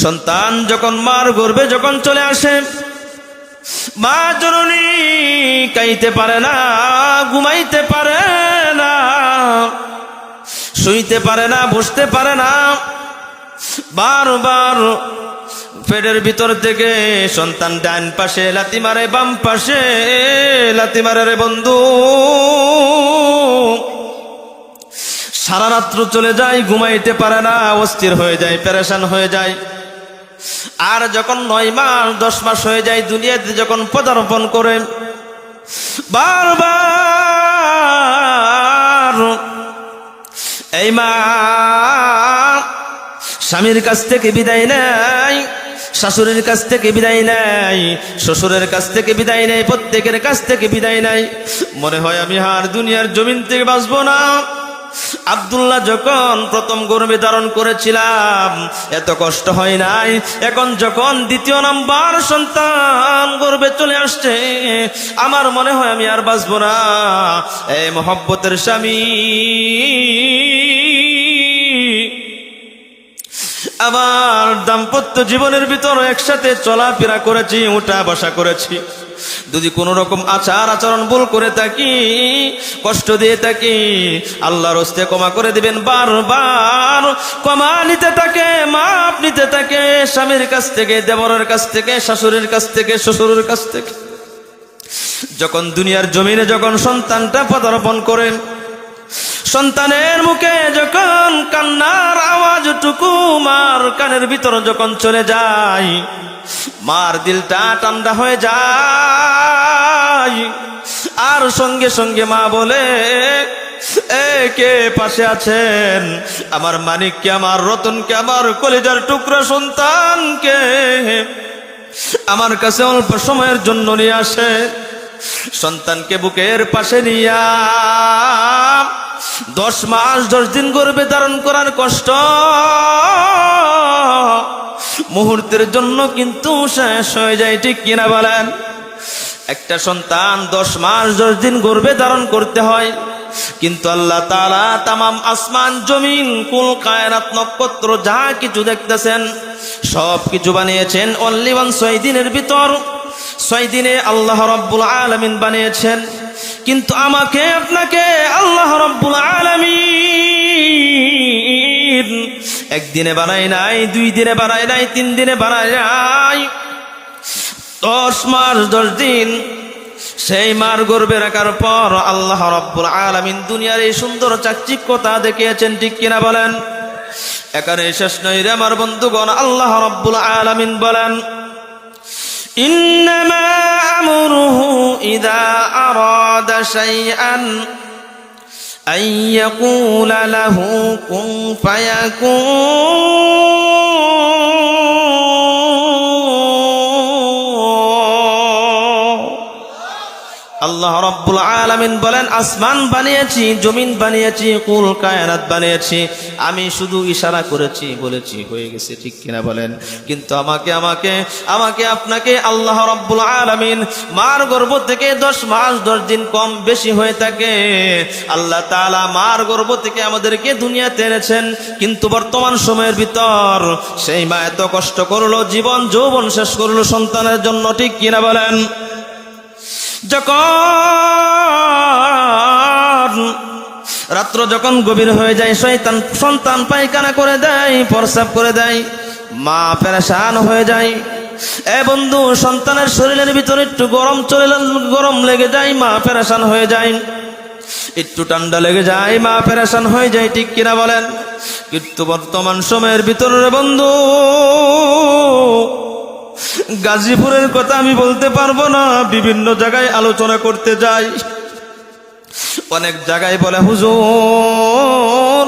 সন্তান যখন মার গর্ভে যখন চলে আসে, মা জননী খাইতে পারে না, ঘুমাইতে পারে না, শুইতে পারে না, বসতে পারে না। বারবার পেটের ভিতর থেকে সন্তান ডান পাশে লাথি মারে, বাম পাশে লাথি মারে। রে বন্ধু, সারা রাত্র চলে যায়, ঘুমাইতে পারে না, অস্থির হয়ে যায়, পেরেশান হয়ে যায়। আর যখন 9 মাস 10 মাস হয়ে যায়, দুনিয়াতে যখন পদার্পণ করে, বারবার এই মা স্বামীর কাছ থেকে বিদায় নেয়, শাশুড়ির কাছ থেকে বিদায় নেয়, শ্বশুরের কাছ থেকে বিদায় নেয়, প্রত্যেকের কাছ থেকে বিদায় নেয়। মনে হয় আমি আর দুনিয়ার জমিন থেকে বাঁচবো না। আব্দুল্লাহ যখন প্রথম গর্ভে ধারণ করেছিলাম এত কষ্ট হয় নাই, এখন যখন দ্বিতীয় নাম্বার সন্তান গর্ভে চলে আসছে, আমার মনে হয় আমি আর বাঁচবো না। এই মহব্বতের স্বামী আবার দাম্পত্য জীবনের ভিতরে একসাথে চলাফেরা করেছি, উঠা বসা করেছি। যদি কোন রকম আচার আচরণ ভুল করে থাকি, কষ্ট দিয়ে থাকি, আল্লাহর হস্তে ক্ষমা করে দিবেন। বারবার ক্ষমা নিতে থাকে, মাপ নিতে থাকে, স্বামীর কাছ থেকে, দেবরের কাছ থেকে, শাশুড়ির কাছ থেকে, শ্বশুরের কাছ থেকে। যখন দুনিয়ার জমিনে যখন সন্তানটা পদার্পণ করেন, সন্তানের মুখে যখন কান্নার আওয়াজটুকু মার কানের ভিতর যখন চলে যায়, মার দিলটা ঠান্ডা হয়ে যায়। আর সঙ্গে সঙ্গে মা বলে, কে পাশে আছেন? আমার মানিককে, আমার রতনকে, আমার কলিজার টুকরা সন্তানকে আমার কাছে অল্প সময়ের জন্য নিয়ে আসে। সন্তানকে বুকের পাশে নিয়া 10 মাস 10 দিন গর্ভে ধারণ করার কষ্ট মুহূর্তের জন্য কিন্তু শেষ হয়ে যায়, ঠিক কিনা বলেন? একটা সন্তান 10 মাস 10 দিন গর্ভে ধারণ করতে হয়, কিন্তু আল্লাহ তাআলা তামাম আসমান জমিন কুল কায়নাত নক্ষত্র যা কিছু দেখতেছেন সব কিছু বানিয়েছেন অনলি 6 দিনের ভিতর। 6 দিনে আল্লাহ রাব্বুল আলামিন বানিয়েছেন, কিন্তু আমাকে আপনাকে আল্লাহ রাব্বুল আলামিন একদিনে বানায় নাই, 2 দিনে বানায় নাই, 3 দিনে বানায় নাই, 10 মাস 10 দিন সেই মার গর্ভে রাখার পর আল্লাহ রাব্বুল আলামিন দুনিয়ার এই সুন্দর চাকচিক্যতা দেখিয়েছেন, ঠিক কিনা বলেন? এখানে শেষ নয় রে আমার বন্ধুগণ। আল্লাহ রাব্বুল আলামিন বলেন, ইন্নামা আমরুহু ইযা আরাদা শাইআন আন ইয়াকুলা লাহু কুন ফায়াকুন। আল্লাহ রাব্বুল আলামিন বলেন, আসমান বানিয়েছি, জমিন বানিয়েছি, কুল কায়নাত বানিয়েছি, আমি শুধু ইশারা করেছি, বলেছি, হয়ে গেছে, ঠিক কিনা বলেন? কিন্তু আমাকে আপনাকে আল্লাহ রাব্বুল আলামিন মার গর্ভ থেকে 10 মাস 10 দিন কম বেশি হয়ে থাকে আল্লাহ তাআলা মার গর্ভ থেকে আমাদেরকে দুনিয়াতে এনেছেন। কিন্তু বর্তমান সময়ের ভিতর সেই মা এত কষ্ট করলো, জীবন যৌবন শেষ করলো সন্তানের জন্য, ঠিক কিনা বলেন? যখন রাত্র যখন গভীর হয়ে যায়, সন্তান পায়খানা করে দেয়, প্রস্রাব করে দেয়, মা পেরেশান হয়ে যায়। বন্ধু, সন্তানের শরীরের ভিতরে একটু গরম লেগে যায়, মা পেরেশান হয়ে যায়। একটু ঠান্ডা লেগে যায়, মা পেরেশান হয়ে যায়, ঠিক কিনা বলেন? কিন্তু বর্তমান সময়ের ভিতরে বন্ধু, গাজীপুরের কথা আমি বলতে পারবো না, বিভিন্ন জায়গায় আলোচনা করতে যাই, অনেক জায়গায় বলে, হুজুর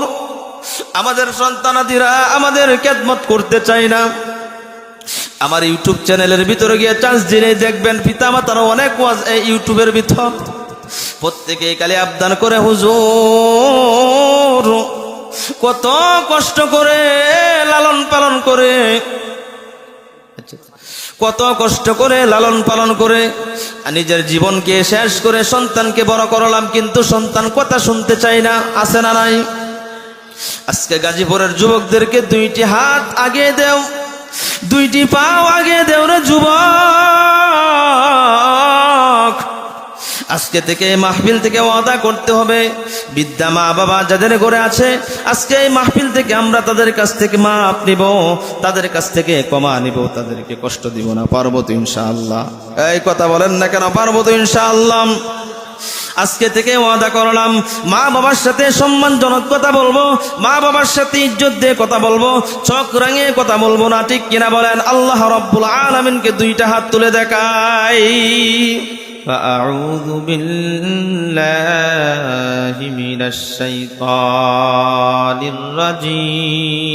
আমাদের সন্তানাদিরা আমাদের খেদমত করতে চাই না। আমার ইউটিউব চ্যানেলের ভিতরে গিয়ে চান্স দিলে দেখবেন পিতামাতারা অনেক ওয়াজ এই ইউটিউবের ভিতর প্রত্যেকে খালি আবদান করে, হুজুর কত কষ্ট করে লালন পালন করে, কত কষ্ট করে লালন পালন করে নিজের জীবনকে শেষ করে সন্তানকে বড় করলাম, কিন্তু সন্তান কথা শুনতে চাই না। আছে না নাই? আজকে গাজীপুরের যুবকদেরকে 2টি হাত আগে দেও, দুইটি পাও আগে দেওরে যুবক। আজকে থেকে মাহফিল থেকে ওয়াদা করতে হবে, বিদ্যা মা বাবা যাদের ঘরে আছে আজকে এই মাহফিল থেকে আমরা তাদের কাছ থেকে মাপ নিব, তাদের কাছ থেকে ক্ষমা নিব, তাদেরকে কষ্ট দিব না। পারবো তো ইনশাআল্লাহ? এই কথা বলেন না কেন? পারবো তো ইনশাআল্লাহ? আজকে থেকে ওয়াদা করলাম, মা বাবার সাথে সম্মানজনক কথা বলবো, মা বাবার সাথে ইজ্জত দিয়ে কথা বলবো, চোখ রাঙিয়ে কথা বলবো না। ঠিক কিনা বলেন? আল্লাহ রাব্বুল আলামিনকে দুইটা হাত তুলে দেখাই। فأعوذ بالله من الشيطان الرجيم.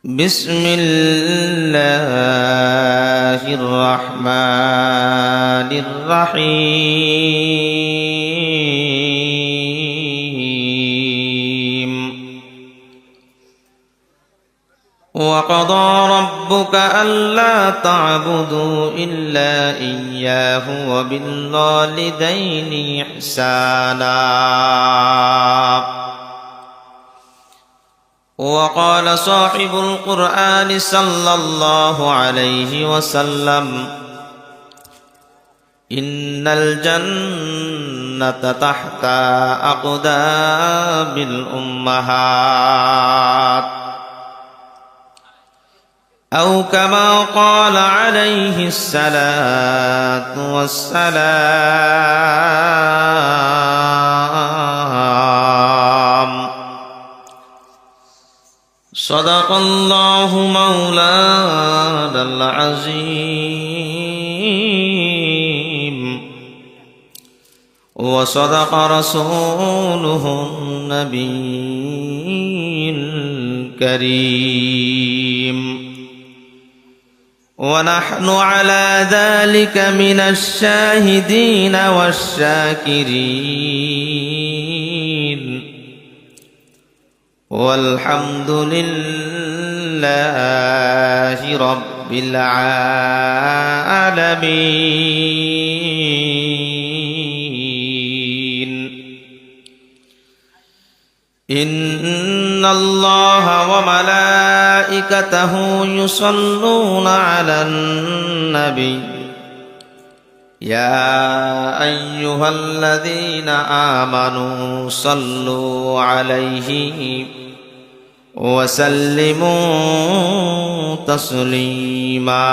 بسم الله الرحمن الرحيم. وقضى ربك ألا تعبدوا إلا إياه وبالوالدين إحسانا. وقال صاحب القرآن صلى الله عليه وسلم: إن الجنة تحت أقدام الأمهات، أو كما قال عليه الصلاة والسلام. صدق الله مولانا العظيم، وصدق رسوله النبي الكريم، ونحن على ذلك من الشاهدين والشاكرين، والحمد لله رب العالمين. إن الله وملائكته يصلون على النبي يا أيها الذين آمنوا صلوا عليه وسلموا تسليما.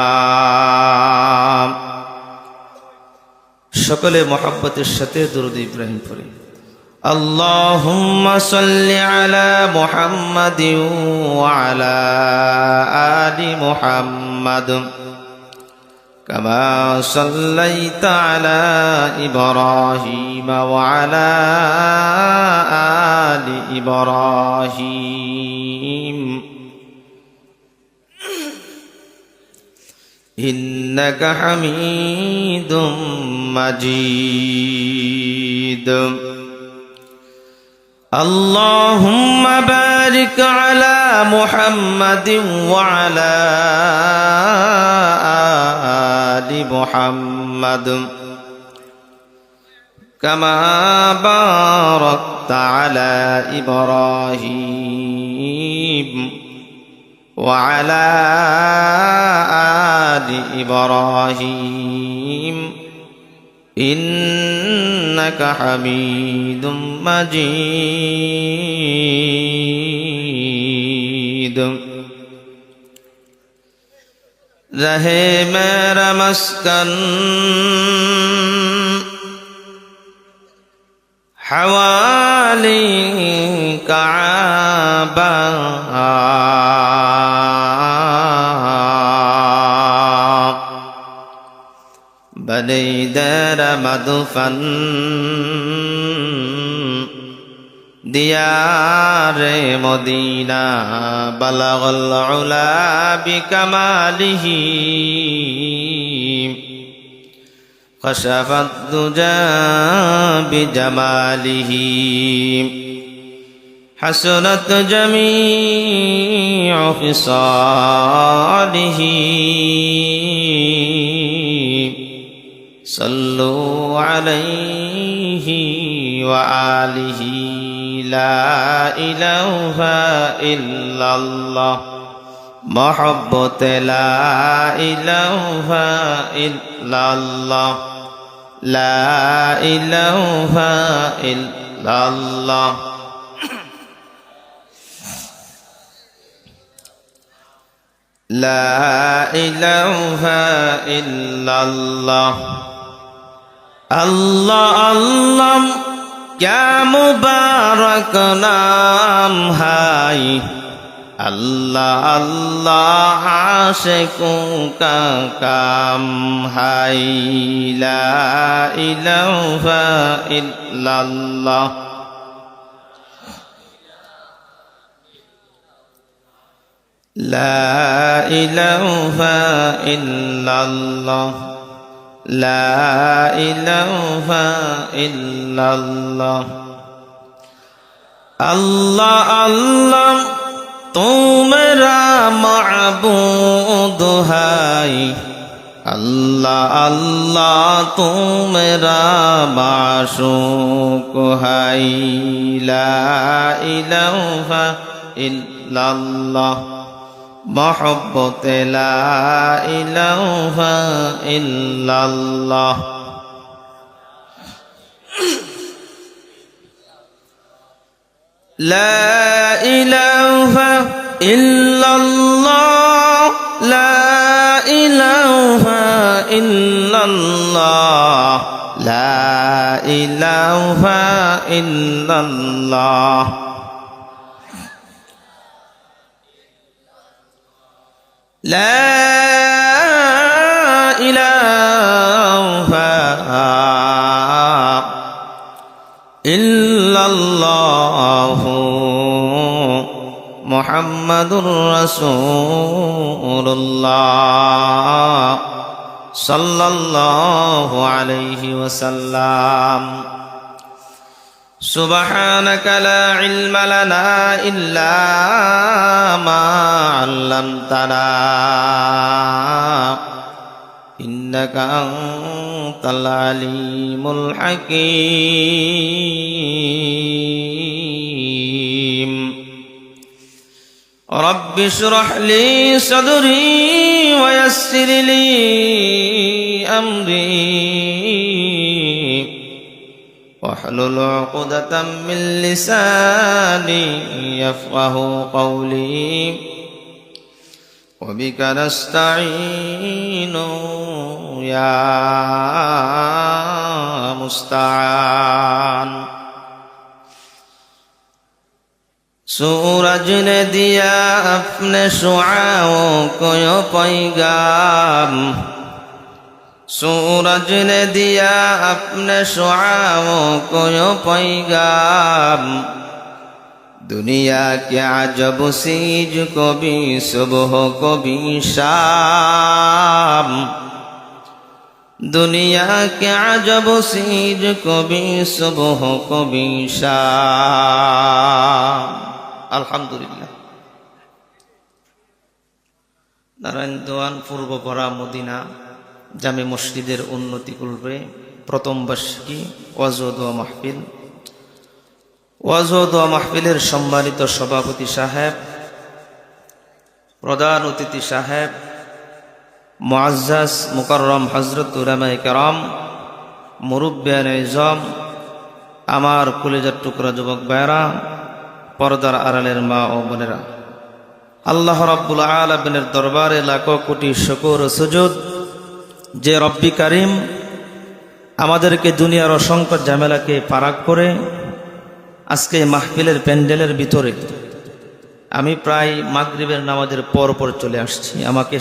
সকলে মহব্বতের সাথে দরুদ ইব্রাহিম পড়ি। اللهم صل على محمد وعلى آل محمد كما صليت على إبراهيم وعلى آل إبراهيم إنك حميد مجيد. اللهم بارك على محمد وعلى آل محمد كما باركت على إبراهيم وعلى آل إبراهيم إنك حميد مجيد. رہے میرا مسکن حوالی کعبہ، بنی دیر مدفن دیار مدینہ، بلغ العلا بکمالہ کشف الدجى بجمالہ، حسنت جميع خصاله. صلوا عليه وآله لا إله إلا الله محبت لا إله إلا الله لا إله إلا الله لا إله إلا الله اللہ اللہ کیا مبارک نام ہے اللہ اللہ عاشقوں کا کام ہے لا الہ الا اللہ لا الہ الا اللہ لا إله إلا الله اللہ اللہ تو میرا معبود ہے اللہ اللہ تو میرا معشوق ہے لا إله إلا الله محبت لا إله إلا الله لا إله إلا الله لا إله إلا الله لا إله إلا الله لا إله إلا الله محمد رسول الله صلى الله عليه وسلم سبحانك لا علم لنا إلا ما علمتنا إنك أنت العليم الحكيم رب اشرح لي صدري ويسر لي أمري واحلل عقدة من لساني يفقه قولي وبك نستعين يا مستعان सूरज ने दिया अपने शुआओं को यो पैगाम सूरज ने दिया अपने शुआओं को यो पैगाम दुनिया के अजब सीज को भी सुबह को भी शाम दुनिया के अजब सीज को भी सुबह को भी शाम আলহামদুলিল্লাহ নারায়ণ দেওয়ান পূর্বপাড়া মদিনা জামে মসজিদের উন্নতি করবে প্রথম বার্ষিকী ওয়াজ ও দোয়া মাহফিল ওয়াজ ও দোয়া মাহফিলের সম্মানিত সভাপতি সাহেব প্রধান অতিথি সাহেব মুআজ্জাজ মুকাররম হযরত উলামায়ে কেরাম মুরব্বিয়ানে ইজম আমার কলিজার টুকরা যুবক ভাইরা পর্দার আড়ালের মা ও বোনেরা আল্লাহ রাব্বুল আলামিনের দরবারে লাখো কোটি শুকর ও সুজুদ যে রব্বি কারীম আমাদেরকে দুনিয়ার অসংখ্য ঝামেলাকে পারাক করে আজকে মাহফিলের প্যান্ডেলের ভিতরে আমি প্রায় মাগরিবের নামাজের পর চলে আসছি আমাকে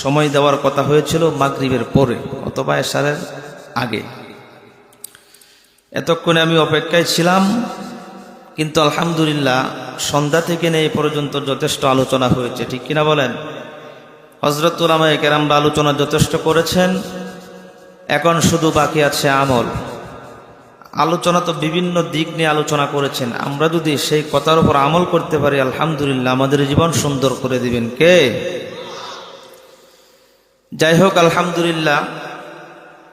সময় দেওয়ার কথা হয়েছিল মাগরিবের পরে অথবা এশারের আগে এতক্ষণে আমি অপেক্ষায় ছিলাম কিন্তু আলহামদুলিল্লাহ সন্ধ্যা থেকে নিয়ে পর্যন্ত যথেষ্ট আলোচনা হয়েছে ঠিক কিনা বলেন হযরত উলামায়ে কেরামরা আলোচনা যথেষ্ট করেছেন এখন শুধু বাকি আছে আমল আলোচনা তো বিভিন্ন দিক নিয়ে আলোচনা করেছেন আমরা যদি সেই কথার উপর আমল করতে পারি আলহামদুলিল্লাহ আমাদের জীবন সুন্দর করে দিবেন কে যাই হোক আলহামদুলিল্লাহ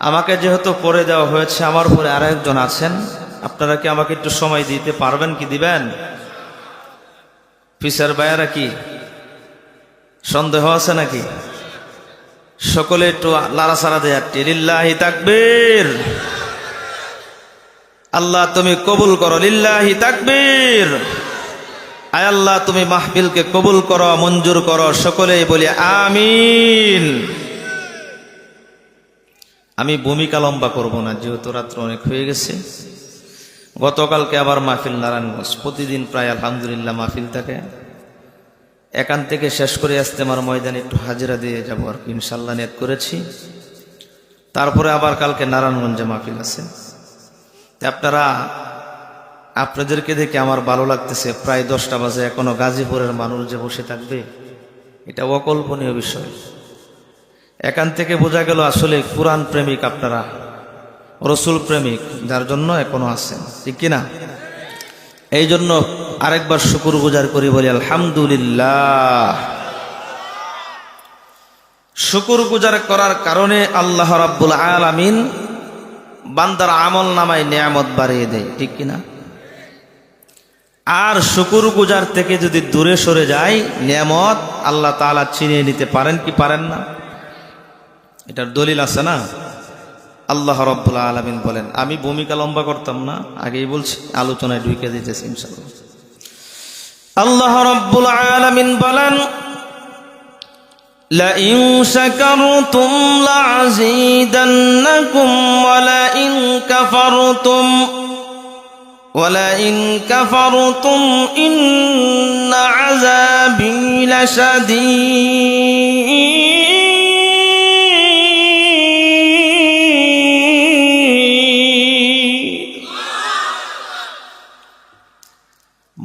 আমাকে যেহেতু পরে দেওয়া হয়েছে আমার পরে আরেকজন আছেন আপনারা কি আমাকে একটু সময় দিতে পারবেন কি দিবেন? পিসার ভাইয়ারা কি সন্দেহ আছে নাকি? সকলে একটু লাড়াছাড়া দেয়। লিল্লাহি তাকবীর। আল্লাহ তুমি কবুল করো। লিল্লাহি তাকবীর। আয় আল্লাহ তুমি মাহফিলকে কবুল করো, মঞ্জুর করো। সকলেই বলি আমিন। আমি ভূমিকা লম্বা করব না, যেহেতু রাত্র অনেক হয়ে গেছে। গতকালকে আবার মাহফিল নারায়ণগঞ্জ, প্রতিদিন প্রায় আলহামদুলিল্লাহ মাহফিল থাকে। এখান থেকে শেষ করে আসতে আমার ময়দানে একটু হাজিরা দিয়ে যাবো আর কি, ইনশাল্লাহ নিয়ত করেছি। তারপরে আবার কালকে নারায়ণগঞ্জে মাহফিল আছে। আপনাদেরকে দেখে আমার ভালো লাগতেছে। প্রায় 10টা বাজে, এখনো গাজীপুরের মানুষ যে বসে থাকবে, এটা অকল্পনীয় বিষয়। এখান থেকে বোঝা গেল আসলে কুরআন প্রেমিক আপনারা, রসুল প্রেমিক, যার জন্য এখনো আছেন, ঠিক কিনা? এই জন্য আরেকবার শুকর গুজার করি, বলি আলহামদুলিল্লাহ। শুকর গুজার করার কারণে আল্লাহ রাব্বুল আলামিন বান্দার আমল নামায় নিয়ামত বাড়িয়ে দেয়, ঠিক কিনা? আর শুকর গুজার থেকে যদি দূরে সরে যায়, নিয়ামত আল্লাহ তাআলা ছিনিয়ে নিতে পারেন কি পারেন না? এটার দলিল আছে না? আল্লাহ রাব্বুল আলামিন বলেন, আমি ভূমিকা লম্বা করতাম না, আগেই বলছি, আলোচনায় ঢুকে দিতেছি ইনশাআল্লাহ। আল্লাহ রাব্বুল আলামিন বলেন, লাইন শাকারতুম লাযীদান্নাকুম ওয়ালাইন কাফারতুম ইন্না আযাবী লাশাদীদ।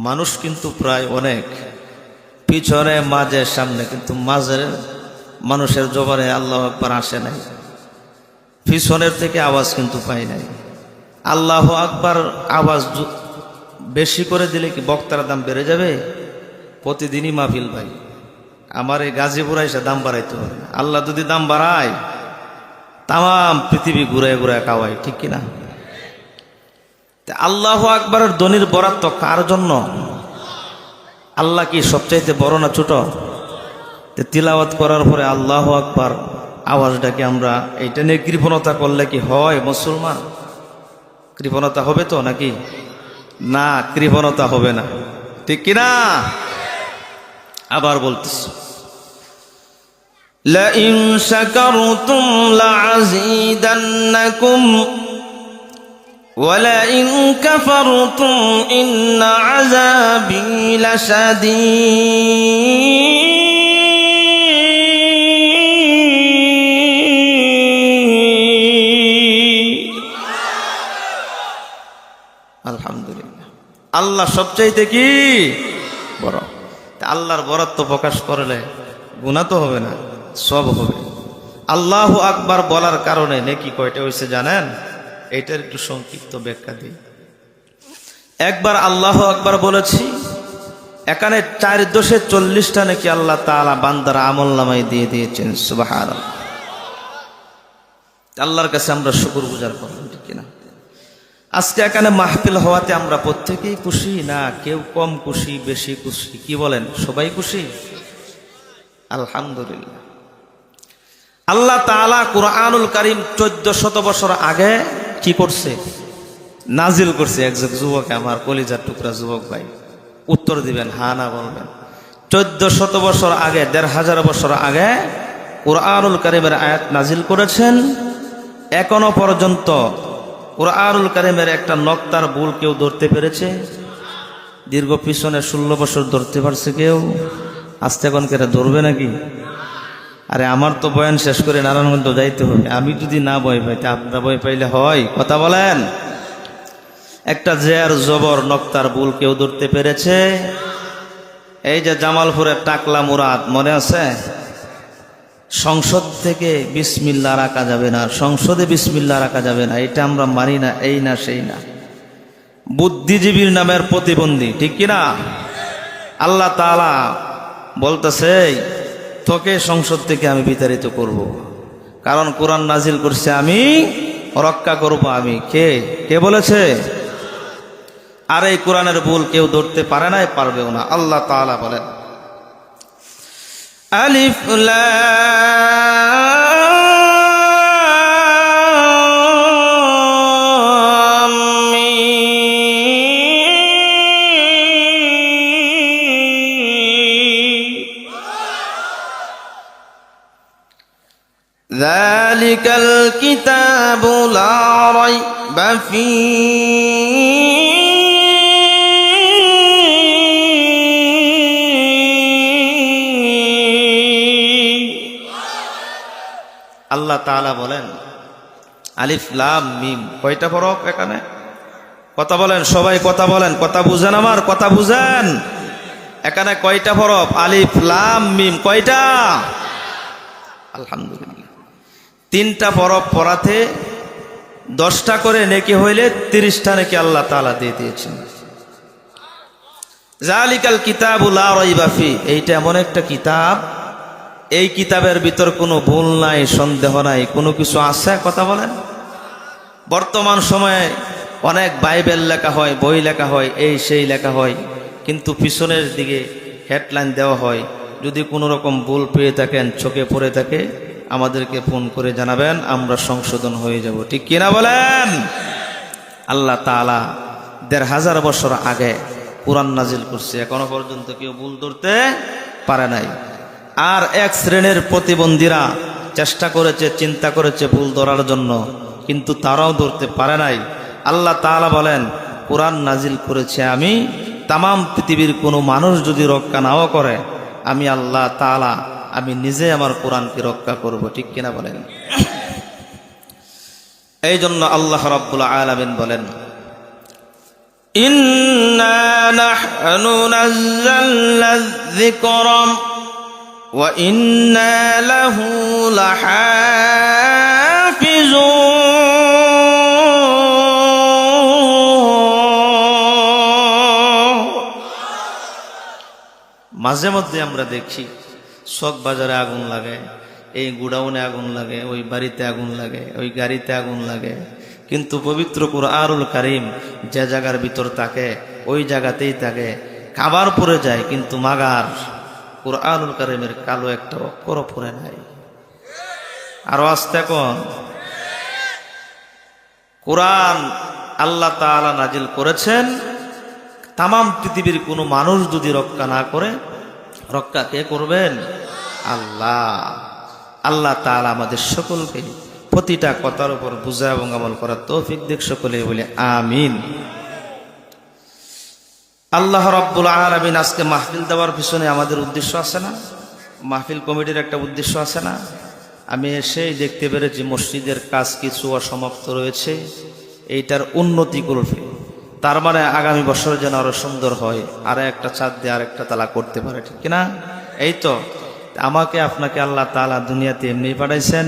মানুষ কিন্তু প্রায় অনেক পিছনে, মাঝে, সামনে, কিন্তু মাঝের মানুষের জবানে আল্লাহু আকবার আসে নাই। পিছনের থেকে আওয়াজ কিন্তু পাই নাই। আল্লাহু আকবার আওয়াজ বেশি করে দিলে কি বক্তার দাম বেড়ে যাবে? প্রতিদিনই মাহফিল ভাই, আমার এই গাজীপুর এসে দাম বাড়াইতে হবে না। আল্লাহ যদি দাম বাড়ায়, তাম পৃথিবী ঘুরে ঘুরে কাওয়াই, ঠিক কিনা? আল্লাহু আকবারের ধ্বনির বরাদ্দ কার জন্য? আল্লাহ কি সবচাইতে বড় না ছোট? তিলাওয়াত করার পরে আল্লাহু আকবার আওয়াজটাকে আমরা এইটা নিয়ে কৃপণতা করলে কি হয় মুসলমান? কৃপণতা হবে তো নাকি? না, কৃপণতা হবে না, ঠিক কিনা? আবার বলতেছি, লাইন শাকারতুম লাযীদান্নাকুম ওয়ালাইন কাফারতুম ইন্না আযাবী লাশাদীদ। আলহামদুলিল্লাহ। আল্লাহ সবচাইতে কি বড়। আল্লাহর বরাত্ব প্রকাশ করলে গুনাহ তো হবে না, সব হবে। আল্লাহু আকবার বলার কারণে নেকি কয়টা হয়েছে জানেন? এইটার একটু সংক্ষিপ্ত ব্যাখ্যা দিই। একবার আল্লাহু আকবার বলেছি, এখানে 440টা নাকি আল্লাহ তাআলা বান্দার আমল নামায় দিয়ে দিয়েছেন। সুবহানাল্লাহ। আল্লাহর কাছে আমরা শুকর গুজার করব, ঠিক কিনা? আজকে এখানে মাহফিল হওয়াতে আমরা প্রত্যেকেই খুশি না? কেউ কম খুশি, বেশি খুশি? কি বলেন, সবাই খুশি? আলহামদুলিল্লাহ। আল্লাহ তাআলা কুরআনুল কারীম 1400 বছর আগে কি করছে? নাজিল করছে। একজন যুবক, আমার কলিজার টুকরা যুবক ভাই, উত্তর দিবেন, হ্যাঁ না বলবেন। 1400 বছর আগে, 1500 বছর আগে কুরআনুল কারীমের আয়াত নাজিল করেছেন। এখনো পর্যন্ত কুরআনুল কারীমের একটা নক্তার ভুল কেউ ধরতে পেরেছে? দীর্ঘ পিছনে 16 বছর ধরতে পারছে কেউ? আস্তে কোন কেটে ধরবে নাকি? আরে আমার তো বয়ান শেষ করে নারায়ণগঞ্জ যাইতে হবে। আমি যদি না ভয় পাইতে, আপনারা ভয় পাইলে হয়? কথা বলেন। একটা জের জবর নক্তার ভুল কেউ ধরতে পেরেছে? এই যে জামালপুরের টাকলা মুরাদ, মনে আছে? সংসদ থেকে বিসমিল্লাহ রাখা যাবে না, সংসদে বিসমিল্লাহ রাখা যাবে না, এটা আমরা মানি না, এই না সেই না। বুদ্ধিজীবীর নামের প্রতিবন্ধী, ঠিক কিনা? আল্লাহ তাআলা বলতেছে, তোকে সংসদ থেকে আমি বিতাড়িত করব, কারণ কোরআন নাজিল করছে আমি, রক্ষা করব আমি। কে কে বলেছে? আর এই কোরআনের ভুল কেউ ধরতে পারে নাই, পারবেও না। আল্লাহ তাআলা বলেন, আলিফ লাম মীম যালিকাল কিতাবু লা রাইবা ফীহি আল্লাহ তাআলা বলেন আলিফ লাম মিম, কয়টা হরফ এখানে? কথা বলেন সবাই, কথা বলেন, কথা বুঝেন, আমার কথা বুঝেন। এখানে কয়টা হরফ? আলিফ লাম মিম। কয়টা? আলহামদুলিল্লাহ। 3টা হরফ পড়াতে 10টা করে নেকি হইলে 30টা নেকি আল্লাহ তাআলা দিয়ে দিয়েছেন। যালিকাল কিতাবু লা রাইবা ফি, এইটা এমন একটা কিতাব, এই কিতাবের ভিতর কোনো ভুল নাই, সন্দেহ নাই, কোনো কিছু আছে? কথা বলেন। বর্তমান সময়ে অনেক বাইবেল লেখা হয়, বই লেখা হয়, এই সেই লেখা হয়, কিন্তু পিছনের দিকে হেডলাইন দেওয়া হয়। যদি কোনো রকম ভুল পেয়ে থাকেন, চোখে পড়ে থাকে, আমাদেরকে ফোন করে জানাবেন, আমরা সংশোধন হয়ে যাব। ঠিক কিনা বলেন? আল্লাহ তাআলা ১৫০০ বছর আগে কুরআন নাজিল করছে, এখনো পর্যন্ত কেউ ভুল ধরতে পারে নাই। আর এক শ্রেণীর প্রতিবন্ধীরা চেষ্টা করেছে, চিন্তা করেছে ভুল ধরার জন্য, কিন্তু তারাও ধরতে পারে নাই। আল্লাহ তাআলা বলেন, কুরআন নাজিল করেছে আমি, তামাম পৃথিবীর কোনো মানুষ যদি রক্ষা নাও করে, আমি আল্লাহ তাআলা আমি নিজে আমার কোরআনকে রক্ষা করব। ঠিক কিনা বলেন? এই জন্য আল্লাহ রাব্বুল আলামিন বলেন, ইন্না নাহনু নাযালনা যিকরা ওয়া ইন্না লাহু লাহাফিজুন। মাঝে মধ্যে আমরা দেখি চক বাজারে আগুন লাগে, এই গুডাউনে আগুন লাগে, ওই বাড়িতে আগুন লাগে, ওই গাড়িতে আগুন লাগে, কিন্তু পবিত্র কুরআনুল কারীম যে জায়গার ভিতর থাকে ওই জায়গাতেই থাকে। খাবার পড়ে যায়, কিন্তু মাগার কুরআনুল কারীমের কালো একটা অক্ষরও পড়ে নাই। আরো আস্তে কোন কোরআন আল্লাহ তাআলা নাজিল করেছেন, তামাম পৃথিবীর কোনো মানুষ যদি রক্ষা না করে, রক্ষা কে করবেন? আল্লাহ। আল্লাহ তাআলা আমাদের সকলকে প্রতিটা কথার উপর বুঝা এবং আমল করার তৌফিক দিক। সকলে বলে আমিন। আল্লাহ রাব্বুল আলামিন আজকে মাহফিল দেওয়ার পিছনে আমাদের উদ্দেশ্য আছে না? মাহফিল কমিটির একটা উদ্দেশ্য আছে না? আমি এসেই দেখতে পেরেছি মসজিদের কাজ কিছু অসমাপ্ত রয়েছে, এইটার উন্নতি করবে। তার মানে আগামী বছর যেন আরো সুন্দর হয়, আর একটা ছাদ দিয়ে আর একটা তালা করতে পারে। ঠিক কিনা? এই তো আমাকে আপনাকে আল্লাহ তাআলা দুনিয়াতে এমনি পাঠাইছেন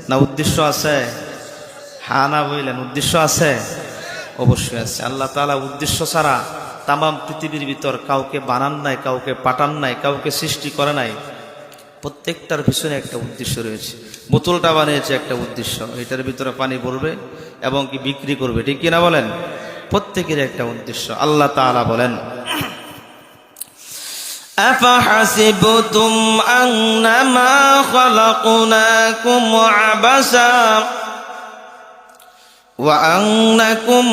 না উদ্দেশ্য আছে? হ্যাঁ না বললেন? উদ্দেশ্য আছে? অবশ্যই আছে। আল্লাহ তাআলা উদ্দেশ্য ছাড়া তামাম পৃথিবীর ভিতর কাউকে বানান নাই, কাউকে পাঠান নাই, কাউকে সৃষ্টি করে নাই। প্রত্যেকটার পিছনে একটা উদ্দেশ্য রয়েছে। বোতলটা বানিয়েছে একটা উদ্দেশ্য, এটার ভিতরে পানি ভরবে এবং কি বিক্রি করবে। ঠিক কিনা বলেন? প্রত্যেকের একটা উদ্দেশ্য। আল্লাহ তাআলা বলেন, আফাহাসিবতুম আন্নামা খালাকনাকুম আবাসা ওয়া আন্নাকুম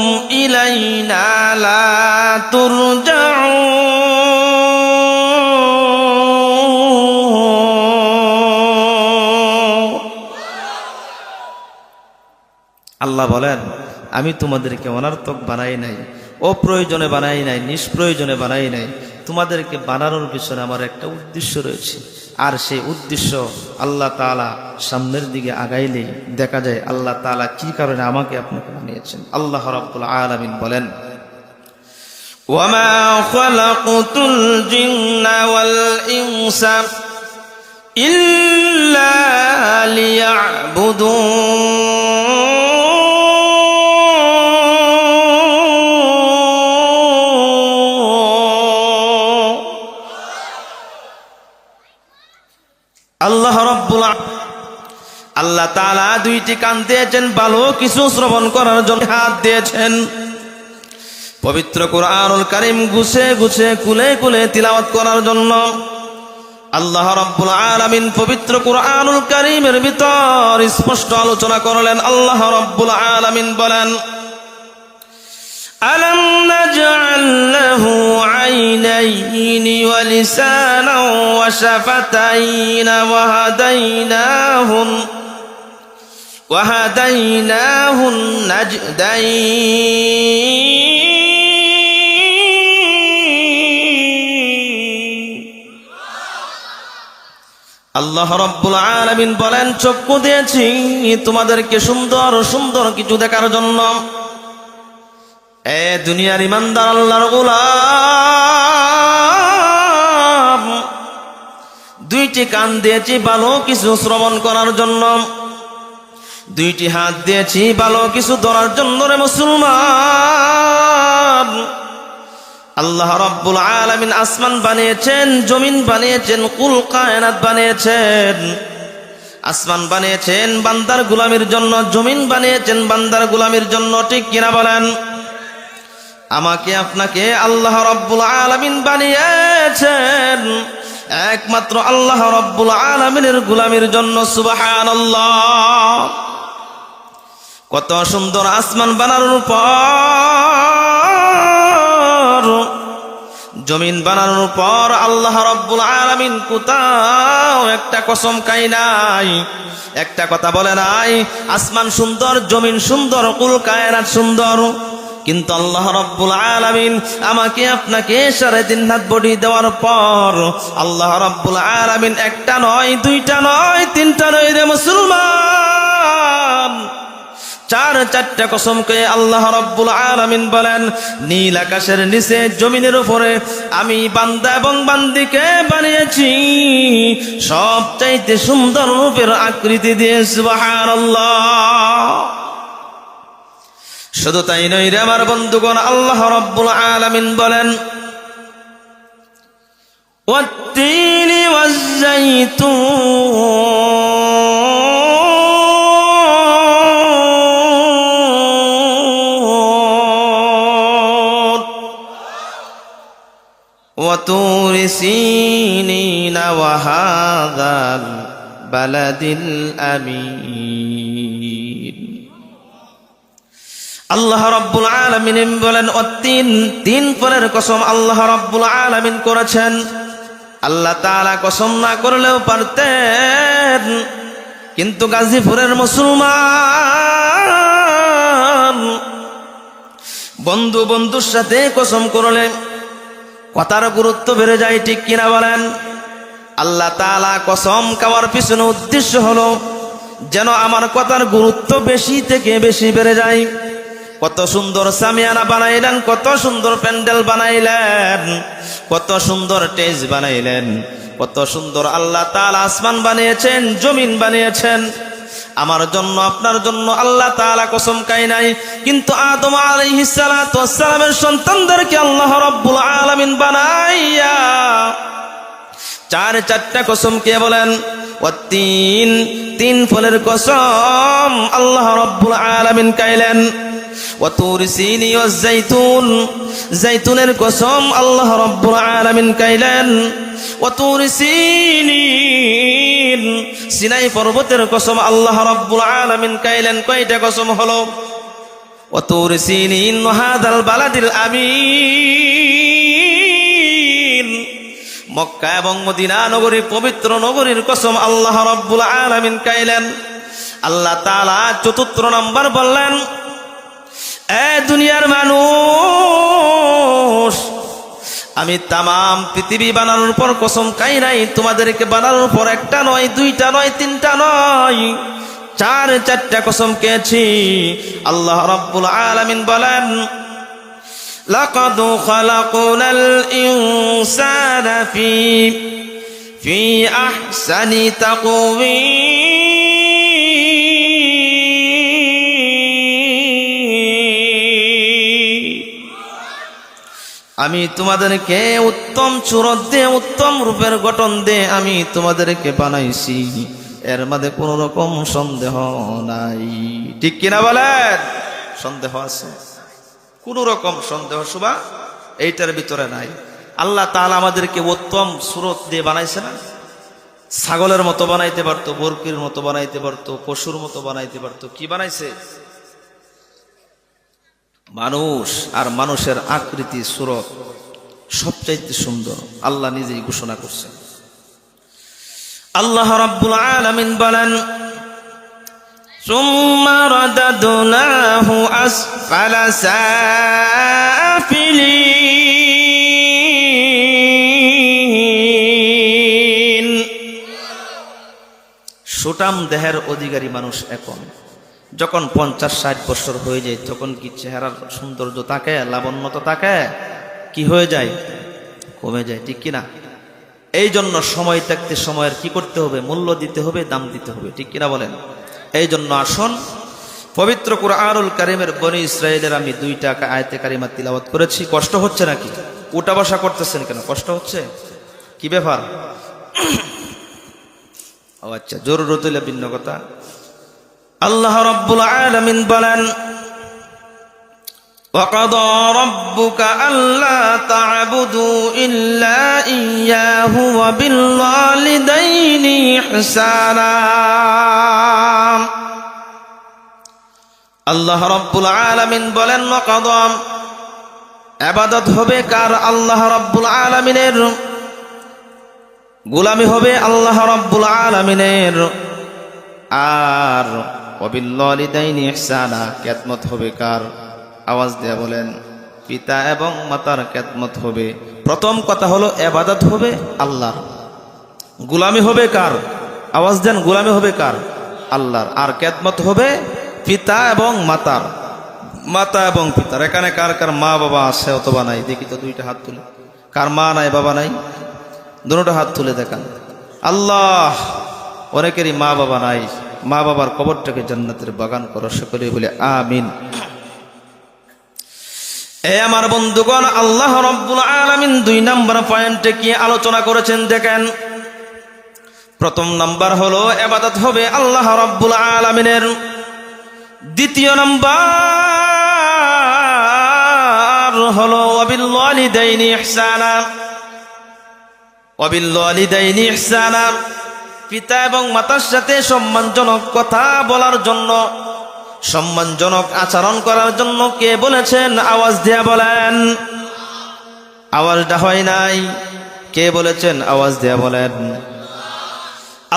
ইলাইনা লা তুরজাউন। আল্লাহ বলেন, আমি তোমাদেরকে অনর্থক বানাই নাই, অপ্রয়োজনে বানাই নাই, নিষ্প্রয়োজনে বানাই নাই। তোমাদেরকে বানানোর পিছনে আমার একটা উদ্দেশ্য রয়েছে। আর সেই উদ্দেশ্য আল্লাহ তাআলা সামনের দিকে আগাইলেই দেখা যায় আল্লাহ তাআলা কি কারণে আমাকে আপনাকে বানিয়েছেন। আল্লাহ রাব্বুল আলামিন বলেন, ওয়ামা খালাকুতুল জিন্না ওয়াল ইনসা ইল্লা লিয়াবুদুন। আল্লাহ রাব্বুল আল্লাহ তাআলা দুইটি কান দিয়েছেন ভালো কিছু শ্রবণ করার জন্য, হাত দিয়েছেন পবিত্র কুরআনুল কারীম গুছে গুছে কুলে কুলে তিলাওয়াত করার জন্য আল্লাহ রাব্বুল আলামিন পবিত্র কুরআনুল কারীমের ভিতর স্পষ্ট আলোচনা করলেন। আল্লাহ রাব্বুল আলামিন বলেন, আলাম নাজআল লাহু আইনাইনি ওয়া লিসানান ওয়া শাফাতাইন ওয়া হাদাইনাহুন নাজদাইন। আল্লাহ রাব্বুল আলামিন বলেন, চক্ষু দিয়েছি তোমাদেরকে সুন্দর সুন্দর কিছু দেখার জন্য। এ দুনিয়ার ইমানদার আল্লাহর গোলাম, দুইটি কান দিয়েছি ভালো কিছু শ্রবণ করার জন্য, দুইটি হাত দিয়েছি ভালো কিছু ধরার জন্য। রে মুসলমান, আল্লাহ রাব্বুল আলামিন আসমান বানিয়েছেন, জমিন বানিয়েছেন, কুল কায়নাত বানিয়েছেন। আসমান বানিয়েছেন বান্দার গোলামির জন্য, জমিন বানিয়েছেন বান্দার গোলামির জন্য। ঠিক কিনা বলেন? আমাকে আপনাকে আল্লাহ রাব্বুল আলামিন বানিয়েছেন একমাত্র আল্লাহ রাব্বুল আলামিনের গোলামির জন্য। সুবহানাল্লাহ। কত সুন্দর আসমান বানানোর পর, জমিন বানানোর পর আল্লাহ রাব্বুল আলামিন কোথাও একটা কসম খাই নাই, একটা কথা বলে নাই আসমান সুন্দর, জমিন সুন্দর, কুল কায়নাত সুন্দর। কিন্তু আল্লাহ রাব্বুল আলামিন আমাকে আপনাকে 3.5 হাত বডি দেওয়ার পর আল্লাহ রাব্বুল আলামিন একটা নয়, দুইটা নয়, তিনটা নয় রে মুসলমান, 4টা কসম করে আল্লাহ রাব্বুল আলামিন বলেন, নীল আকাশের নিচে জমিনের উপরে আমি বান্দা এবং বান্দিকে বানিয়েছি সবচাইতে সুন্দর রূপের আকৃতি দিয়ে। সুবহানাল্লাহ। শুধু তাই নয় রে আমার বন্ধুগণ, আল্লাহ রাব্বুল আলামিন বলেন, ওয়াত-তিনি ওয়াজ-জাইতুন ওয়া তুরি সিনিনা ওয়া হাযাল বালাদিল আমিন। আল্লাহ রাব্বুল আলামিন বলেন, তিন ফলের কসম আল্লাহ রাব্বুল আলামিন করেছেন। আল্লাহ তাআলা কসম না করলেও পারতেন, কিন্তু গাজীপুরের মুসলমান বন্ধুর সাথে কসম করলে কথার গুরুত্ব বেড়ে যায়। ঠিক কিনা বলেন? আল্লাহ তাআলা কসম খাওয়ার পিছনে উদ্দেশ্য হলো যেন আমার কথার গুরুত্ব বেশি থেকে বেশি বেড়ে যায়। কত সুন্দর সামিয়ানা বানাইলেন, কত সুন্দর প্যান্ডেল বানাইলেন, কত সুন্দর স্টেজ বানাইলেন, কত সুন্দর আল্লাহ তাআলা আসমান বানিয়েছেন, জমিন বানিয়েছেন আমার জন্য, আপনার জন্য। আল্লাহ তাআলা কসম খাই নাই, কিন্তু আদম আলাইহিস সালাতু ওয়াস সালামের সন্তানদেরকে আল্লাহ রাব্বুল আলামিন বানাইয়া 4টা কসম কে বলেন? তিন ফলের কসম আল্লাহ রাব্বুল আলামিন খাইলেন। ওয়া তুরি সিনি ওয়াজ-জাইতুন, জাইতুনের কসম আল্লাহ রাব্বুল আলামিন খাইলেন। ওয়া তুরি সিনিন, সিনাই পর্বতের কসম আল্লাহ রাব্বুল আলামিন খাইলেন। কয়টা কসম হলো? ওয়া তুরি সিনিন ওয়া হাযাল বালাদিল আমিন, মক্কা এবং মদিনা নগরী, পবিত্র নগরীর কসম আল্লাহ রাব্বুল আলামিন খাইলেন। আল্লাহ তাআলা 4 নম্বর বললেন, এ দুনিয়ার মানুষ, আমি তামাম পৃথিবী বানানোর পর কসম খাই নাই তোমাদেরকে বানানোর পর একটা নয়, দুইটা নয়, তিনটা নয়, 4টা কসম খেয়েছি। আল্লাহ রাব্বুল আলামিন বলেন, লাকাদ খালাকনাল ইনসানা ফি আহসানি তাকওয়ীম, আমি তোমাদেরকে উত্তম সুরত দিয়ে, উত্তম রূপের গঠন দিয়ে আমি তোমাদেরকে বানাইছি, এর মধ্যে কোনো রকম সন্দেহ নাই। ঠিক কিনা বলেন? সন্দেহ আছে? কোন রকম সন্দেহ শুবা এইটার ভিতরে নাই। আল্লাহ তাআলা আমাদেরকে উত্তম সুরত দিয়ে বানাইছে না? ছাগলের মতো বানাইতে পারতো, বরকির মতো বানাইতে পারতো, পশুর মতো বানাইতে পারতো। কি বানাইছে? মানুষ। আর মানুষের আকৃতি সুরত সবচাইতে সুন্দর আল্লাহ নিজেই ঘোষণা করছেন। আল্লাহ রাব্বুল আলামিন বলেন, সুম্মা রাদাদনাহু আসফালা সাফিলিন। সুটাম দেহের অধিকারী মানুষ এখন যখন 50-60 বছর হয়ে যায় তখন কি চেহারার সৌন্দর্য থাকে, লাবণ্যতা থাকে? কি হয়ে যায়? কমে যায়, ঠিক কিনা? এই জন্য সময় থাকতে সময়ের কি করতে হবে? মূল্য দিতে হবে, দাম দিতে হবে, ঠিক কিনা বলেন? এই জন্য আসুন, পবিত্র কুরআনুল কারীমের বনি ইসরাইলের আমি 2টা আয়াতে কারিমা তিলাওয়াত করেছি। কষ্ট হচ্ছে নাকি? উঠা বসা করতেছেন কেন? কষ্ট হচ্ছে? কি ব্যাপার? ও আচ্ছা, জরুরত হইলে ভিন্ন কথা। আল্লাহ রাব্বুল আলামিন বলেন, وَقَضَى رَبُّكَ أَلَّا تَعْبُدُوا إِلَّا إِيَّاهُ وَبِالْوَالِدَيْنِ إِحْسَانًا। আল্লাহ রাব্বুল আলামিন বলেন, ওয়াকাদা, ইবাদত হবে কার? আল্লাহ রাব্বুল আলামিনের। গোলামি হবে আল্লাহ রাব্বুল আলামিনের। আর ওয়াবিল ওয়ালিদাইনি ইহসানা, খেদমত হবে কার? আওয়াজ দিয়ে বলেন, পিতা এবং মাতার খেদমত হবে। প্রথম কথা হলো ইবাদত হবে আল্লাহর, গোলামি হবে কার? আওয়াজ দেন, গোলামি হবে কার? আল্লাহর। আর খেদমত হবে পিতা এবং মাতার। মাতা এবং পিতার। এখানে কার কার মা বাবা আছে অথবা নাই? দেখি তো 2টা হাত তুলে। কার মা নাই, বাবা নাই? দুটো হাত তুলে দেখান। আল্লাহ, অনেকেরই মা বাবা নাই। মা বাবার কবরটাকে জান্নাতের বাগান করো, সকলে বলে আমিন। এ আমার বন্ধুগণ, আল্লাহ রাব্বুল আলামিন 2 নম্বর পয়েন্টে কি আলোচনা করেছেন দেখেন। প্রথম নাম্বার হলো ইবাদত হবে আল্লাহ রাব্বুল আলামিনের। দ্বিতীয় নাম্বার হলো ওয়াবিল ওয়ালিদাইনি ইহসানা। ওয়াবিল ওয়ালিদাইনি ইহসানা, পিতা এবং মাতার সাথে সম্মানজনক কথা বলার জন্য, সম্মানজনক আচরণ করার জন্য কে বলেছেন? আওয়াজ দিয়ে বলেন। আওয়াজটা হয় নাই। কে বলেছেন? আওয়াজ দিয়ে বলেন।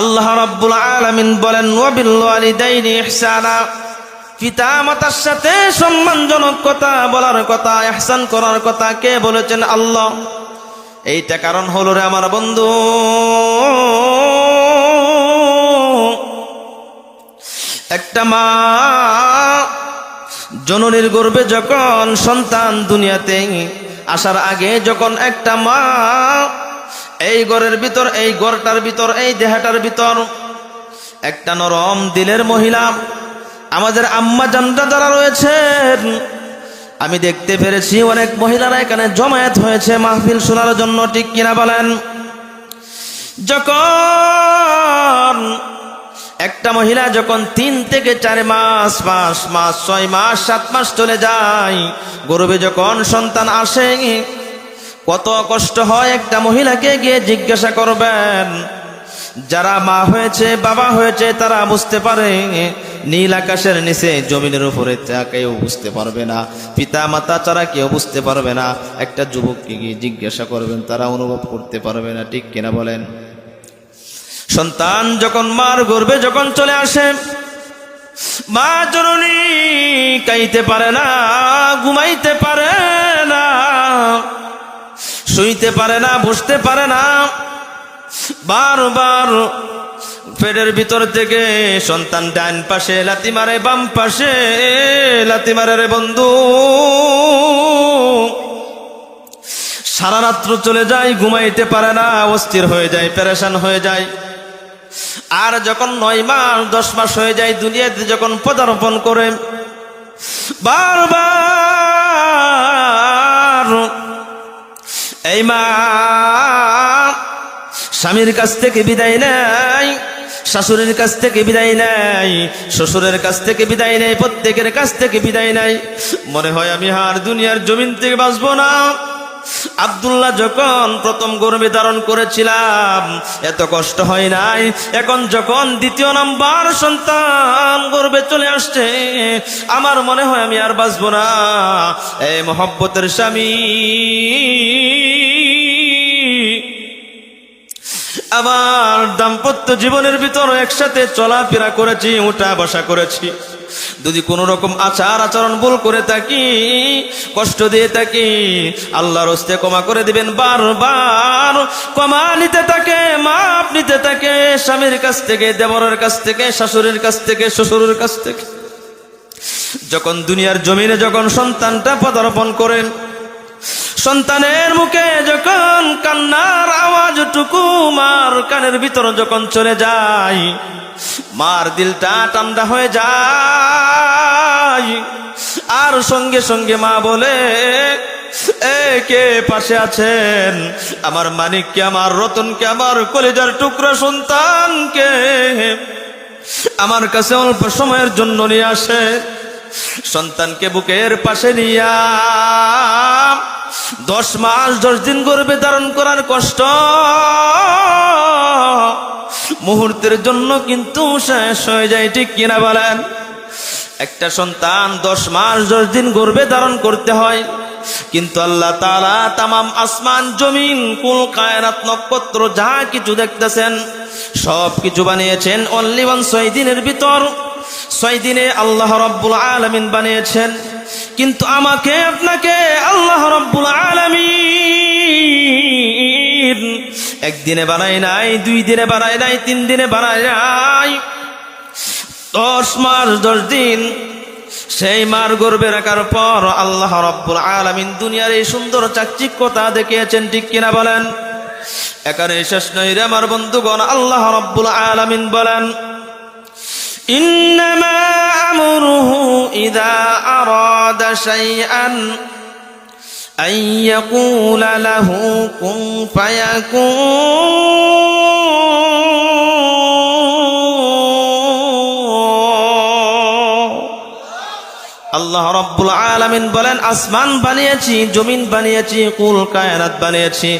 আল্লাহ রাব্বুল আলামিন বলেন, ওয়াবিল ওয়ালিদাইনি ইহসানা, পিতা মাতার সাথে সম্মানজনক কথা বলার কথা, ইহসান করার কথা কে বলেছেন? আল্লাহ। এইটা কারণ হলো রে আমার বন্ধু, একটা মা জননীর গর্ভে যখন সন্তান দুনিয়াতে আসার আগে যখন একটা মা এই ঘরের ভিতর, এই ঘরটার ভিতর, এই দেহটার ভিতর একটা নরম দিলের মহিলা, আমাদের আম্মা জানরা যারা রয়েছেন, আমি দেখতে পেরেছি অনেক মহিলারা এখানে জমায়েত হয়েছে মাহফিল শোনার জন্য, ঠিক কিনা বলেন? যখন একটা মহিলা যখন 3 থেকে 4 মাস, 5 মাস, 6 মাস, 7 মাস চলে যায়, গর্ভে যখন সন্তান আসে, কত কষ্ট হয় একটা মহিলাকে গিয়ে জিজ্ঞাসা করবেন। যারা মা হয়েছে, বাবা হয়েছে, তারা বুঝতে পারে। নীল আকাশের নিচে জমিনের উপরে কেউ বুঝতে পারবে না, পিতা মাতা ছাড়া কেউ বুঝতে পারবে না। একটা যুবককে গিয়ে জিজ্ঞাসা করবেন, তারা অনুভব করতে পারবে না, ঠিক কিনা বলেন? সন্তান যখন মার গর্ভে যখন চলে আসে, মা জননী খাইতে পারে না, ঘুমাইতে পারে না, শুইতে পারে না, বসতে পারে না। বারবার পেটের ভিতর থেকে সন্তান ডান পাশে লাথি মারে, বাম পাশে লাথি মারে রে বন্ধু। সারা রাত্র চলে যায়, ঘুমাইতে পারে না, অস্থির হয়ে যায়, পেরেশান হয়ে যায়। আর যখন 9 মাস 10 মাস হয়ে যায়, দুনিয়াতে যখন পদার্পণ করে, বারবার এই মা স্বামীর কাছ থেকে বিদায় নেয়, শাশুড়ির কাছ থেকে বিদায় নেয়, শ্বশুরের কাছ থেকে বিদায় নেয়, প্রত্যেকের কাছ থেকে বিদায় নেয়। মনে হয় আমি আর দুনিয়ার জমিন থেকে বাঁচবো না। আব্দুল্লাহ যখন প্রথম গর্ভে ধারণ করেছিলাম এত কষ্ট হয় নাই, এখন যখন দ্বিতীয় নাম্বার সন্তান গর্ভে চলে আসছে আমার মনে হয় আমি আর বাঁচবো না। এই মহব্বতের স্বামী আমার দাম্পত্য জীবনের ভিতর একসাথে চলাফেরা করেছি, উঠা বসা করেছি। যদি কোন রকম আচার আচরণ ভুল করে থাকি, কষ্ট দিয়ে থাকি, আল্লাহর হস্তে ক্ষমা করে দিবেন। বারবার ক্ষমা নিতে থাকে, মাপ নিতে থাকে, স্বামীর কাছ থেকে, দেবরের কাছ থেকে, শাশুড়ির কাছ থেকে, শ্বশুরের কাছ থেকে। যখন দুনিয়ার জমিনে যখন সন্তানটা পদার্পণ করেন, সন্তানের মুখে যখন কান্নার আওয়াজটুকু মার কানের ভিতর যখন চলে যায়, মার দিলটা ঠান্ডা হয়ে যায়। আর সঙ্গে সঙ্গে মা বলে, এ কে পাশে আছেন? আমার মানিককে, আমার রতনকে, আমার কলিজার টুকরা সন্তানকে আমার কাছে অল্প সময়ের জন্য নিয়ে আসে। সন্তানকে বুকের পাশে নিয়া 10 মাস 10 দিন গর্ভে ধারণ করার কষ্ট মুহূর্তের জন্য কিন্তু শেষ হয়ে যায়, ঠিক কিনা বলেন? একটা সন্তান 10 মাস 10 দিন গর্ভে ধারণ করতে হয়, কিন্তু আল্লাহ তাআলা তামাম আসমান জমিন কুল কায়নাত নক্ষত্র যা কিছু দেখতেছেন সব কিছু বানিয়েছেন অনলি 6 দিনের ভিতর। 6 দিনে আল্লাহ রাব্বুল আলামিন বানিয়েছেন, কিন্তু আমাকে আপনাকে আল্লাহ রাব্বুল আলামিন একদিনে বানায় নাই, 2 দিনে বানায় নাই, 3 দিনে বানায় নাই, 10 মাস 10 দিন সেই মার গর্ভে রাখার পর আল্লাহ রাব্বুল আলামিন দুনিয়ার এই সুন্দর চাকচিক্যতা দেখিয়েছেন, ঠিক কিনা বলেন? এখানে শেষ নয় রে আমার বন্ধুগণ। আল্লাহ রাব্বুল আলামিন বলেন, ইন্নামা আমরুহু ইযা আরাদা শাইআন আন ইয়াকুলা লাহু কুন ফায়াকুন। আল্লাহ রাব্বুল আলামিন বলেন, আসমান বানিয়েছি, জমিন বানিয়েছি, কুল কায়নাত বানিয়েছি,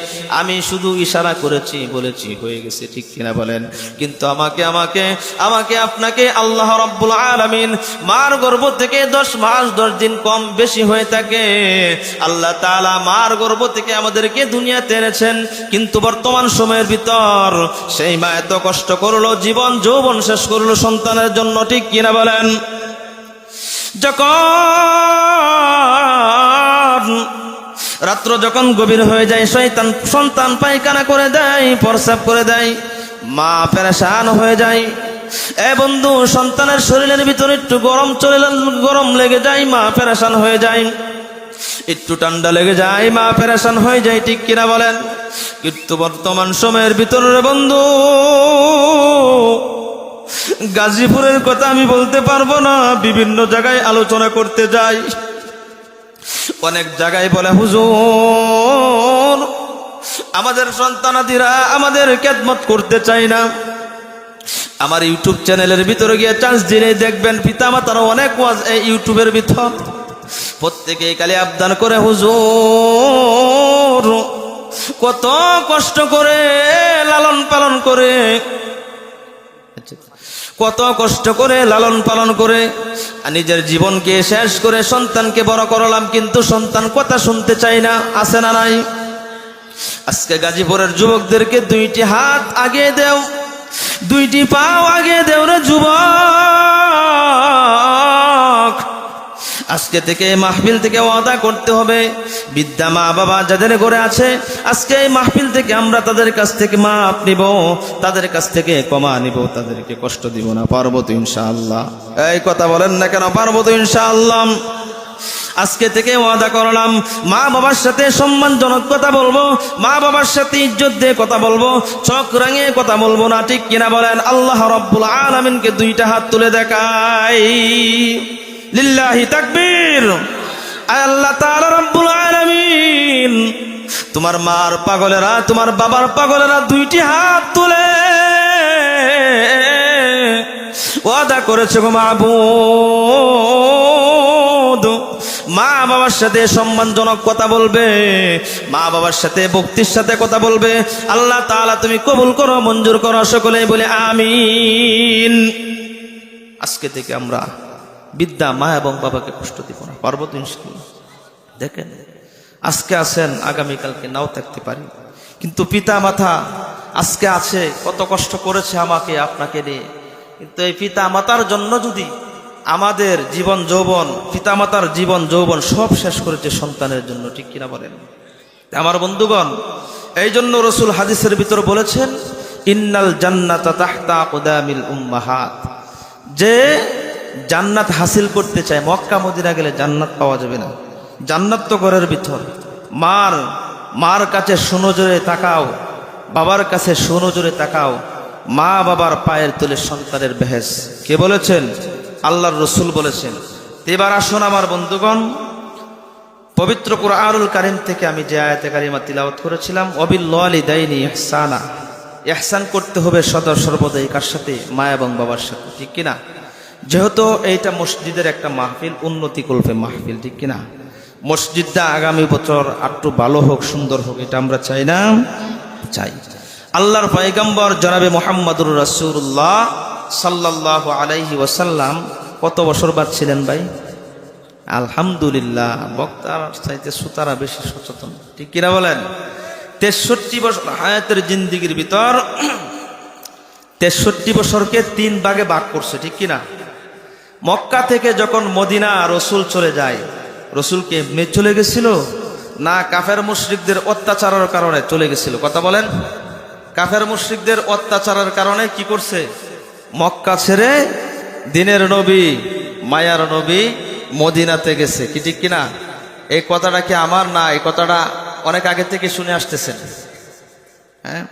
আমি শুধু ইশারা করেছি, বলেছি, হয়ে গেছে, ঠিক কিনা বলেন? কিন্তু আমাকে আপনাকে আল্লাহ রাব্বুল আলামিন মার গর্ভ থেকে 10 মাস 10 দিন কম বেশি হয়ে থাকে আল্লাহ তাআলা মার গর্ভ থেকে আমাদেরকে দুনিয়াতে এনেছেন। কিন্তু বর্তমান সময়ের ভিতর সেই মা এত কষ্ট করলো, জীবন যৌবন শেষ করলো সন্তানের জন্য, ঠিক কিনা বলেন? যখন রাত্র যখন গভীর হয়ে যায়, শয়তান সন্তান পায়খানা করে দেয়, প্রস্রাব করে দেয়, মা পেরেশান হয়ে যায়। এ বন্ধু, সন্তানের শরীরের ভিতরে একটু গরম লেগে যায়, মা পেরেশান হয়ে যায়। একটু ঠান্ডা লেগে যায়, মা পেরেশান হয়ে যায়, ঠিক কিনা বলেন? কিন্তু বর্তমান সময়ের ভিতরে বন্ধু, গাজীপুরের কথা আমি বলতে পারবো না, বিভিন্ন জায়গায় আলোচনা করতে যাই, অনেক জায়গায় বলে, হুজুর আমাদের সন্তানাদিরা আমাদের খেদমত করতে চায় না। আমার ইউটিউব চ্যানেলের ভিতরে গিয়ে চান্স দিলে দেখবেন পিতামাতারা অনেক ওয়াজ এই ইউটিউবের ভিতর প্রত্যেকে খালি আবদান করে, হুজুর কত কষ্ট করে লালন পালন করে, কত কষ্ট করে লালন পালন করে নিজের জীবনকে শেষ করে সন্তানকে বড় করলাম, কিন্তু সন্তান কথা শুনতে চায় না। আছে না নাই? আজকে গাজীপুরের যুবকদেরকে 2টি হাত আগে দেও, 2টি পাও আগে দেও রে যুবক। আজকে থেকে মাহফিল থেকে ওয়াদা করতে হবে, বিদ্যা মা বাবা যাদের ঘরে আছে আজকে এই মাহফিল থেকে আমরা তাদের কাছ থেকে মাপ নিব, তাদের কাছ থেকে ক্ষমা নিব, তাদেরকে কষ্ট দিব না। পারবো তো ইনশাআল্লাহ? এই কথা বলেন না কেন? পারবো তো ইনশাআল্লাহ? আজকে থেকে ওয়াদা করলাম, মা বাবার সাথে সম্মানজনক কথা বলবো, মা বাবার সাথে ইজ্জত দিয়ে কথা বলবো, চোখ রাঙিয়ে কথা বলবো না, ঠিক কিনা বলেন? আল্লাহ রাব্বুল আলামিনকে 2টা হাত তুলে দেখাই, লিল্লাহি তাকবীর। আল্লাহ তাআলা রাব্বুল আলামিন তোমার মার পাগলেরা, তোমার বাবার পাগলেরা 2টি হাত তুলে ওয়াদা করেছে গো মাবুদ, মা বাবার সাথে সম্মানজনক কথা বলবে, মা বাবার সাথে ভক্তির সাথে কথা বলবে। আল্লাহ তাআলা তুমি কবুল করো, মঞ্জুর করো। সকলেই বলে আমিন। আজকে থেকে আমরা বিদ্যা মা এবং বাবাকে কষ্ট দিব না। পারবো তো ইনশাআল্লাহ? দেখেন, আজকে আছেন, আগামীকালকে নাও থাকতে পারি, কিন্তু পিতা মাতা আজকে আছে, কত কষ্ট করেছে আমাকে আপনাকে নিয়ে। কিন্তু এই পিতা মাতার জন্য যদি আমাদের জীবন যৌবন, পিতা মাতার জীবন যৌবন সব শেষ করেছে সন্তানের জন্য, ঠিক কিনা বলেন? আমার বন্ধুগণ, এই জন্য রসুল হাদিসের ভিতর বলেছেন, ইন্নাল জান্নাতা তাহতা আকদামিল উম্মাহাত। যে জান্নাত হাসিল করতে চায়, মক্কা মদিনা গেলে জান্নাত পাওয়া যাবে না। জান্নাত তো ঘরের ভিতর। মার কাছে সুনজরে তাকাও, বাবার কাছে সুনজরে তাকাও। মা বাবার পায়ের তলে সন্তানের বেহেস। কে বলেছেন? আল্লাহর রসুল বলেছেন। এবার আসুন আমার বন্ধুগণ, পবিত্র কুরআনুল কারীম থেকে আমি যে আয়াতে কারিমা তিলাওয়াত করেছিলাম, ওয়াবিল ওয়ালিদাইনি ইহসানা, ইহসান করতে হবে সদা সর্বদাই কার সাথে? মা এবং বাবার সাথে, ঠিক কিনা? যেহেতু এইটা মসজিদের একটা মাহফিল, উন্নতি কল্পে মাহফিল, ঠিক কিনা? মসজিদটা আগামী বছর একটু ভালো হোক, সুন্দর হোক, এটা আমরা চাই না? চাই। আল্লাহর পয়গম্বর জনাবে মুহাম্মদুর রাসূলুল্লাহ সাল্লাল্লাহু আলাইহি ওয়াসাল্লাম কত বছর বাদ ছিলেন ভাই? আলহামদুলিল্লাহ, বক্তার চাইতে শ্রোতারা বেশি সচেতন, ঠিক কিনা বলেন? 63 বছর হায়াতের জিন্দিগির ভিতর 63 বছরকে 3 ভাগে ভাগ করছে, ঠিক কিনা? মক্কা থেকে যখন মদিনা রসুল চলে যায়, রসুলকে এমনি চলে গেছিল না কাফের মুশরিকদের অত্যাচারের কারণে চলে গেছিল? কথা বলেন। কাফের মুশরিকদের অত্যাচারের কারণে কি করছে? মক্কা ছেড়ে দিনের নবী, মায়ার নবী মদিনাতে গেছে, কি ঠিক কিনা? এই কথাটা কি আমার না, এই কথাটা অনেক আগে থেকে শুনে আসতেছেন। হ্যাঁ,